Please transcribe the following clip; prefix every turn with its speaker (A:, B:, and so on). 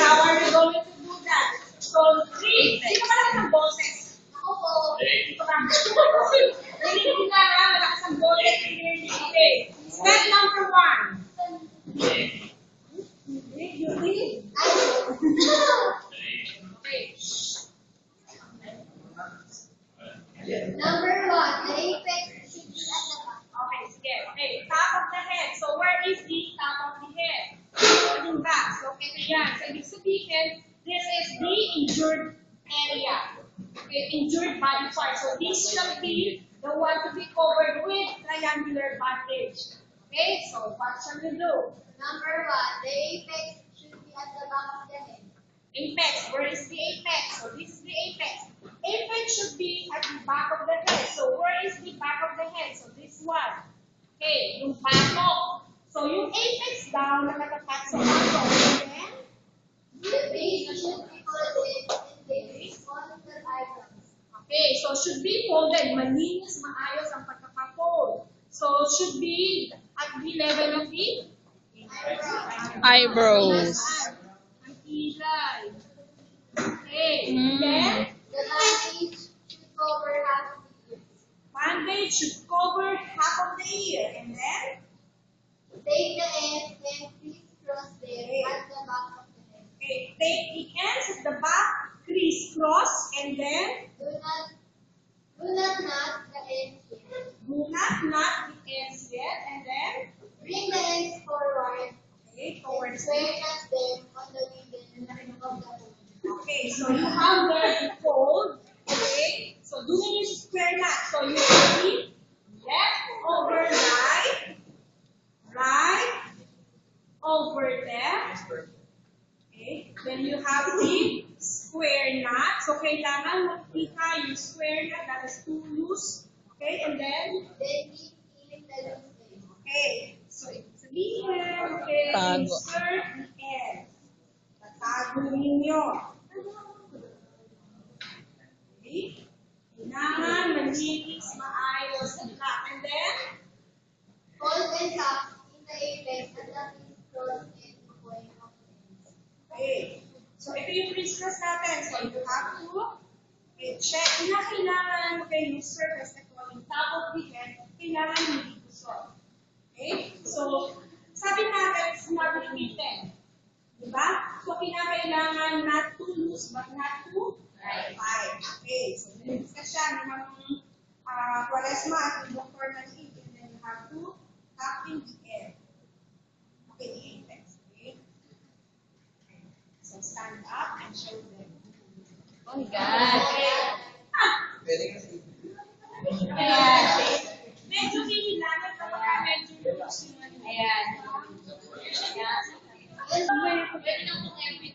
A: how are we going to do that? So, three. Sino malakas ang boses? Ako po. Dito ka. Hindi ko na malakas ang boses. Okay. Step number 1. You think? Okay.
B: Number 1, the apex should be at the back.
A: Okay, sige. Okay, top of the head. So, where is the top of the head? Holding back. So, ito yan. So, ibig sabihin, this is the injured area. Okay, injured body part. So, this shall be the one to be covered with triangular bandage. Okay, so what shall we do?
B: Number 1, the apex should be at the back of the head.
A: Apex. Where is the apex? So, this is the apex. Apex should be at the back of the head. So, where is the back of the head? So, this one. Okay, yung batok. So, yung apex daw na natapat sa batok. And then,
B: The base should be folded and base on the eyebrows.
A: okay, so should be folded. Malinis, maayos ang pagkakafold. So, should be at the level of the
C: Eyebrows.
A: Ang kilay. Okay, and then,
B: The bandage should cover half of the ears.
A: bandage should cover half of the ear. And then,
B: Take the ends and crisscross them at the back of the head.
A: okay, take the ends at the back, crisscross, and then
B: Do not knot the ends yet.
A: do not knot the ends yet, and then
B: Bring the ends forward
A: okay,
B: and
A: towards
B: square knot them on the middle of the hook.
A: okay, so you have there the fold, okay, so doing your square knot, so you see left over right, right over left, okay, then you have the square knot, so kailangan makikita yung square knot that is too loose, okay, and then
B: Then keep the loose end.
A: okay, so ibig sabihin, okay,
C: Tago.
A: insert the end. Tatago ninyo. Okay? Kailangan malinis, maayos, and black. And then,
B: Fold and tuck in the apex at the crisscross end point of the ends.
A: okay. So, ito yung crisscross natin. So, you have to check. Kailangan, okay, yung surface na ito, yung top of the head, kailangan hindi kusot. Okay? So, sabi natin, it's not repeated. Diba? So, kinakailangan not too loose, but not too tight. Okay. So, discuss siya ng Quaresma at yung Dr. Manhig, and then you have to tuck in the end. Okay, the apex. Okay? So, stand up and show them.
C: Oh my God.
A: Ayan. Medyo hihilangan kapag medyo loose yung ano.
C: Ayan.
B: And
A: Pwede na kung every